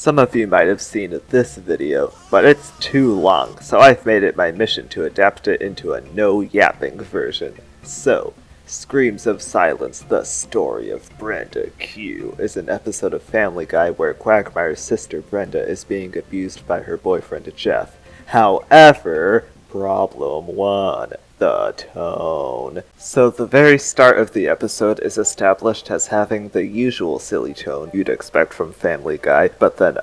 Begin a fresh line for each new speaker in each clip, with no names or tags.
Some of you might have seen this video, but it's too long, so I've made it my mission to adapt it into a no-yapping version. So, Screams of Silence, The Story of Brenda Q is an episode of Family Guy where Quagmire's sister Brenda is being abused by her boyfriend Jeff. However, problem 1. The tone. So the very start of the episode is established as having the usual silly tone you'd expect from Family Guy, but then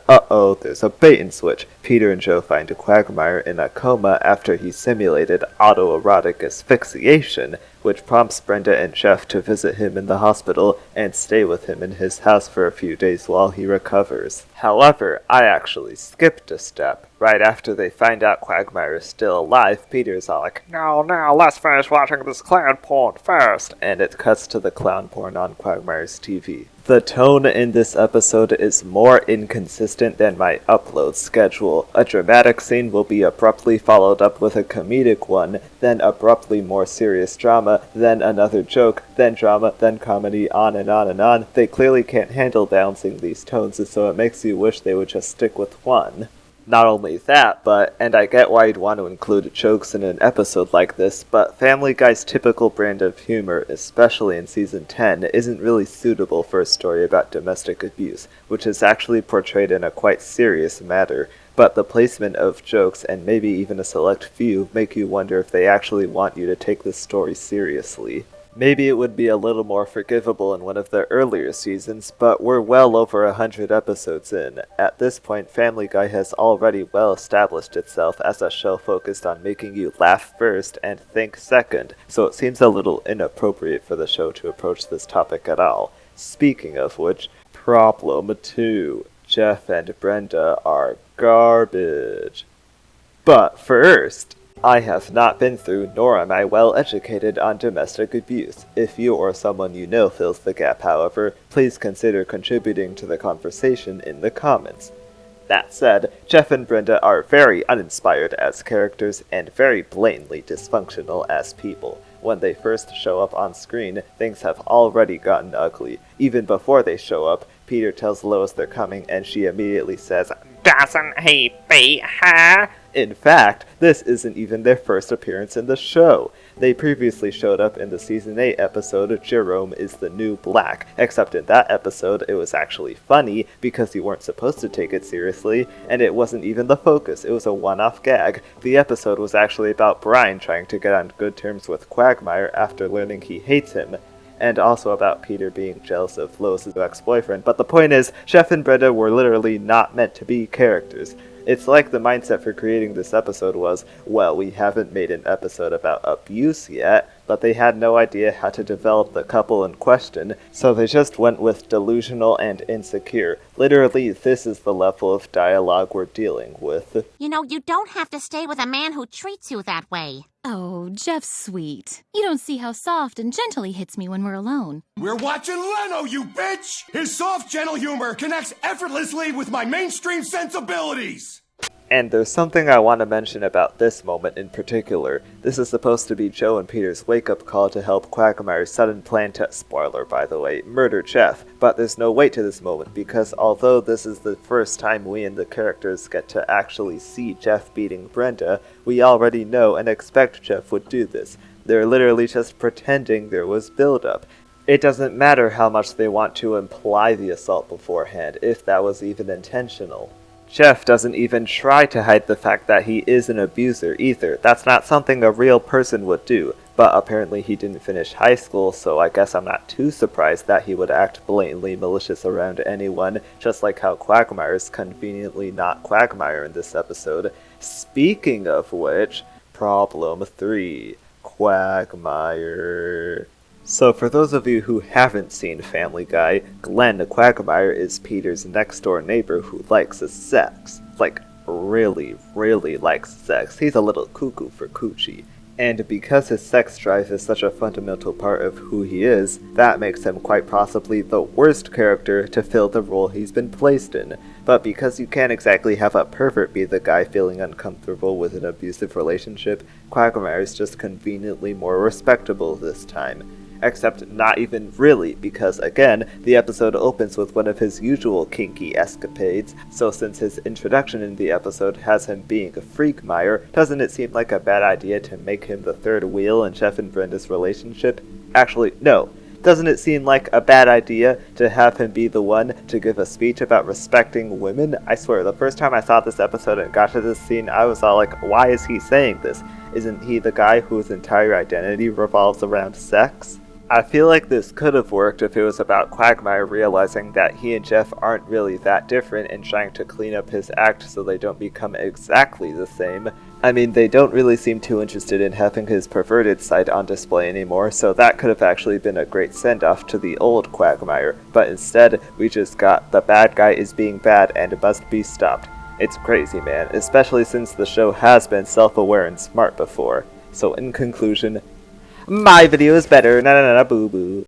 there's a bait and switch. Peter and Joe find Quagmire in a coma after he simulated autoerotic asphyxiation, which prompts Brenda and Jeff to visit him in the hospital and stay with him in his house for a few days while he recovers. However, I actually skipped a step. Right after they find out Quagmire is still alive, Peter's all like, "No, let's finish watching this clown porn first," and it cuts to the clown porn on Quagmire's TV. The tone in this episode is more inconsistent than my upload schedule. A dramatic scene will be abruptly followed up with a comedic one, then abruptly more serious drama, then another joke, then drama, then comedy, on and on and on. They clearly can't handle balancing these tones, so it makes you wish they would just stick with one. Not only that, and I get why you'd want to include jokes in an episode like this, but Family Guy's typical brand of humor, especially in Season 10, isn't really suitable for a story about domestic abuse, which is actually portrayed in a quite serious matter. But the placement of jokes, and maybe even a select few, make you wonder if they actually want you to take this story seriously. Maybe it would be a little more forgivable in one of the earlier seasons, but we're well over 100 episodes in. At this point, Family Guy has already well established itself as a show focused on making you laugh first and think second, so it seems a little inappropriate for the show to approach this topic at all. Speaking of which, problem 2. Jeff and Brenda are garbage. But first, I have not been through, nor am I well educated on domestic abuse. If you or someone you know fills the gap, however, please consider contributing to the conversation in the comments. That said, Jeff and Brenda are very uninspired as characters and very blatantly dysfunctional as people. When they first show up on screen, things have already gotten ugly. Even before they show up, Peter tells Lois they're coming and she immediately says, "Doesn't he beat her?" In fact, this isn't even their first appearance in the show. They previously showed up in the Season 8 episode, Jerome is the New Black, except in that episode it was actually funny because you weren't supposed to take it seriously, and it wasn't even the focus, it was a one-off gag. The episode was actually about Brian trying to get on good terms with Quagmire after learning he hates him, and also about Peter being jealous of Lois' ex-boyfriend, but the point is, Jeff and Brenda were literally not meant to be characters. It's like the mindset for creating this episode was, well, we haven't made an episode about abuse yet, but they had no idea how to develop the couple in question, so they just went with delusional and insecure. Literally, this is the level of dialogue we're dealing with.
You know, you don't have to stay with a man who treats you that way.
Oh, Jeff's sweet. You don't see how soft and gentle he hits me when we're alone.
We're watching Leno, you bitch! His soft, gentle humor connects effortlessly with my mainstream sensibilities!
And there's something I want to mention about this moment in particular. This is supposed to be Joe and Peter's wake-up call to help Quagmire's sudden plan to, spoiler by the way, murder Jeff. But there's no weight to this moment, because although this is the first time we and the characters get to actually see Jeff beating Brenda, we already know and expect Jeff would do this. They're literally just pretending there was build-up. It doesn't matter how much they want to imply the assault beforehand, if that was even intentional. Jeff doesn't even try to hide the fact that he is an abuser either. That's not something a real person would do, but apparently he didn't finish high school, so I guess I'm not too surprised that he would act blatantly malicious around anyone, just like how Quagmire is conveniently not Quagmire in this episode. Speaking of which, problem 3, Quagmire. So for those of you who haven't seen Family Guy, Glenn Quagmire is Peter's next-door neighbor who likes sex. Like, really likes sex. He's a little cuckoo for coochie. And because his sex drive is such a fundamental part of who he is, that makes him quite possibly the worst character to fill the role he's been placed in. But because you can't exactly have a pervert be the guy feeling uncomfortable with an abusive relationship, Quagmire is just conveniently more respectable this time. except not even really, because again, the episode opens with one of his usual kinky escapades, so since his introduction in the episode has him being a freakmeyer, doesn't it seem like a bad idea to make him the third wheel in Jeff and Brenda's relationship? Actually, no. Doesn't it seem like a bad idea to have him be the one to give a speech about respecting women? I swear, the first time I saw this episode and got to this scene, I was all like, why is he saying this? Isn't he the guy whose entire identity revolves around sex? I feel like this could have worked if it was about Quagmire realizing that he and Jeff aren't really that different and trying to clean up his act so they don't become exactly the same. I mean, they don't really seem too interested in having his perverted side on display anymore, so that could have actually been a great send-off to the old Quagmire, but instead, we just got the bad guy is being bad and must be stopped. It's crazy, man, especially since the show has been self-aware and smart before. So in conclusion, my video is better, na na na boo boo.